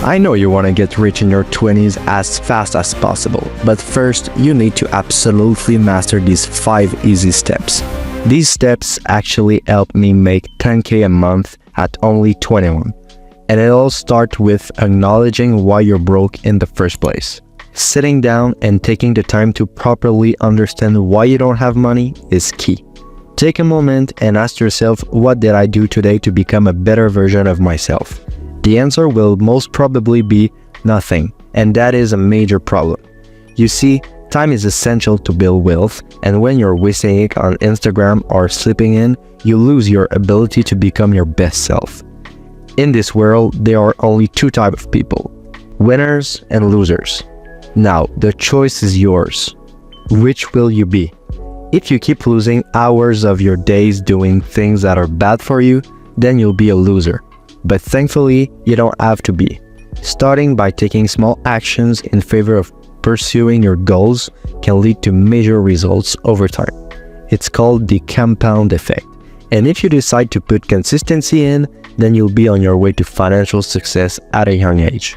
I know you want to get rich in your 20s as fast as possible, but first you need to absolutely master these 5 easy steps. These steps actually helped me make 10K a month at only 21. And it all starts with acknowledging why you're broke in the first place. Sitting down and taking the time to properly understand why you don't have money is key. Take a moment and ask yourself, what did I do today to become a better version of myself? The answer will most probably be nothing, and that is a major problem. You see, time is essential to build wealth, and when you're wasting it on Instagram or sleeping in, you lose your ability to become your best self. In this world, there are only 2 types of people, winners and losers. Now, the choice is yours. Which will you be? If you keep losing hours of your days doing things that are bad for you, then you'll be a loser. But thankfully, you don't have to be. Starting by taking small actions in favor of pursuing your goals can lead to major results over time. It's called the compound effect. And if you decide to put consistency in, then you'll be on your way to financial success at a young age.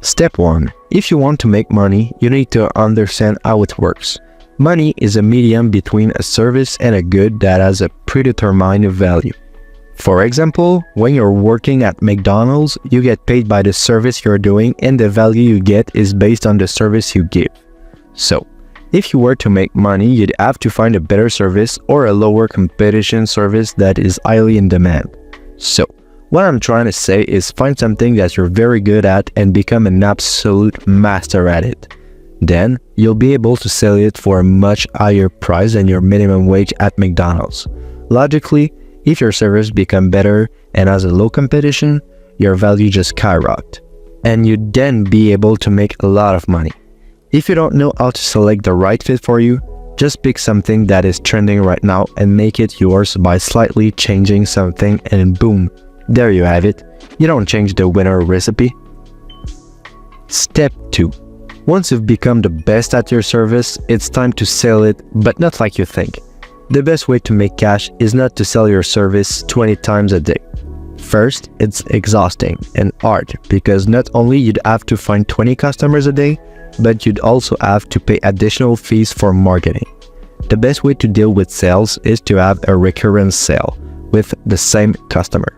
Step 1. If you want to make money, you need to understand how it works. Money is a medium between a service and a good that has a predetermined value. For example, when you're working at McDonald's, you get paid by the service you're doing, and the value you get is based on the service you give. So, if you were to make money, you'd have to find a better service or a lower competition service that is highly in demand. So, what I'm trying to say is find something that you're very good at and become an absolute master at it. Then, you'll be able to sell it for a much higher price than your minimum wage at McDonald's. Logically, if your service becomes better and has a low competition, your value just skyrockets, and you'd then be able to make a lot of money. If you don't know how to select the right fit for you, just pick something that is trending right now and make it yours by slightly changing something, and boom, there you have it. You don't change the winner recipe. Step 2. Once you've become the best at your service, it's time to sell it, but not like you think. The best way to make cash is not to sell your service 20 times a day. First, it's exhausting and hard because not only you'd have to find 20 customers a day, but you'd also have to pay additional fees for marketing. The best way to deal with sales is to have a recurrent sale with the same customer.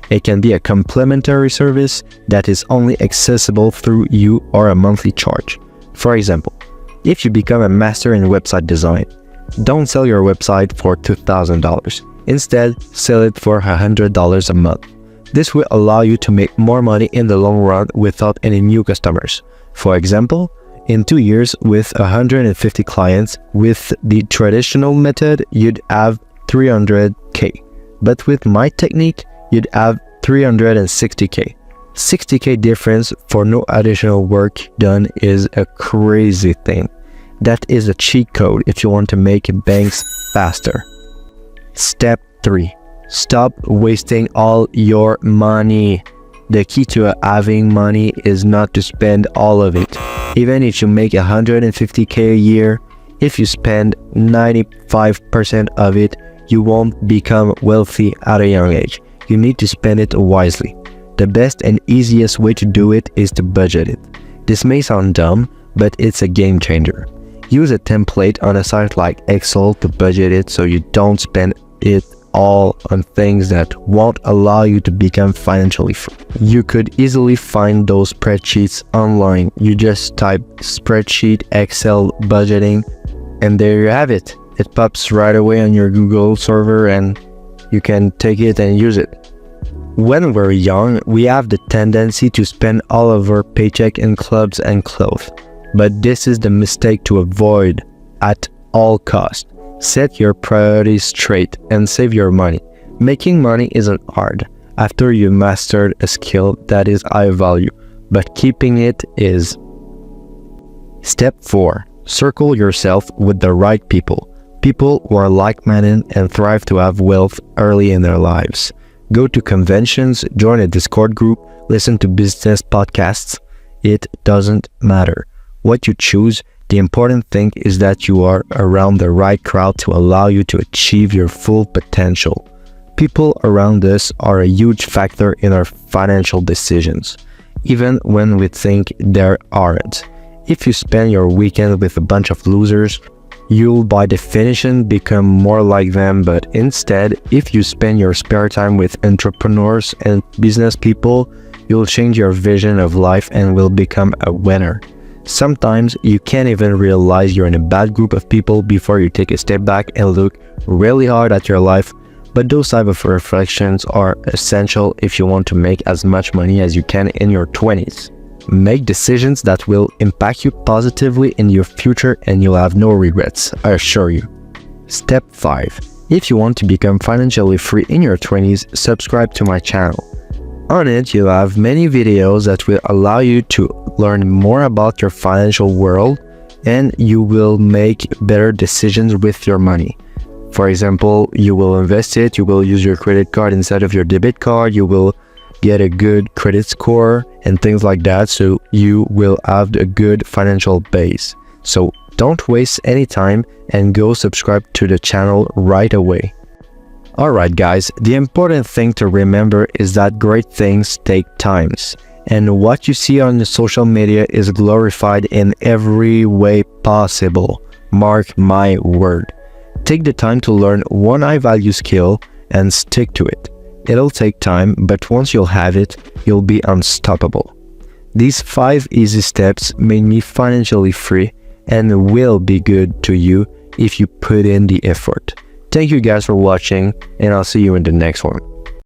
It can be a complimentary service that is only accessible through you or a monthly charge. For example, if you become a master in website design, don't sell your website for $2,000. Instead, sell it for $100 a month. This will allow you to make more money in the long run without any new customers. For example, in 2 years with 150 clients, with the traditional method, you'd have 300K. But with my technique, you'd have 360K. 60K difference for no additional work done is a crazy thing. That is a cheat code if you want to make banks faster. Step 3. Stop wasting all your money. The key to having money is not to spend all of it. Even if you make 150K a year, if you spend 95% of it, you won't become wealthy at a young age. You need to spend it wisely. The best and easiest way to do it is to budget it. This may sound dumb, but it's a game changer. Use a template on a site like Excel to budget it so you don't spend it all on things that won't allow you to become financially free. You could easily find those spreadsheets online. You just type spreadsheet Excel budgeting and there you have it. It pops right away on your Google server and you can take it and use it. When we're young, we have the tendency to spend all of our paycheck in clubs and clothes. But this is the mistake to avoid at all costs. Set your priorities straight and save your money. Making money isn't hard after you mastered a skill that is high value, but keeping it is. Step 4. Circle yourself with the right people. People who are like-minded and thrive to have wealth early in their lives. Go to conventions, join a Discord group, listen to business podcasts. It doesn't matter what you choose. The important thing is that you are around the right crowd to allow you to achieve your full potential. People around us are a huge factor in our financial decisions. even when we think there aren't. If you spend your weekend with a bunch of losers, you'll by definition become more like them, but instead, if you spend your spare time with entrepreneurs and business people, you'll change your vision of life and will become a winner. Sometimes you can't even realize you're in a bad group of people before you take a step back and look really hard at your life, but those type of reflections are essential if you want to make as much money as you can in your 20s. Make decisions that will impact you positively in your future and you'll have no regrets, I assure you. Step 5. If you want to become financially free in your 20s, subscribe to my channel. On it, you'll have many videos that will allow you to learn more about your financial world and you will make better decisions with your money. For example, you will invest it, you will use your credit card instead of your debit card, you will get a good credit score and things like that, so you will have a good financial base. So don't waste any time and go subscribe to the channel right away. Alright guys, the important thing to remember is that great things take times, and what you see on the social media is glorified in every way possible. Mark my word. Take the time to learn one high-value skill and stick to it. It'll take time, but once you'll have it, you'll be unstoppable. These 5 easy steps made me financially free and will be good to you if you put in the effort. Thank you guys for watching, and I'll see you in the next one.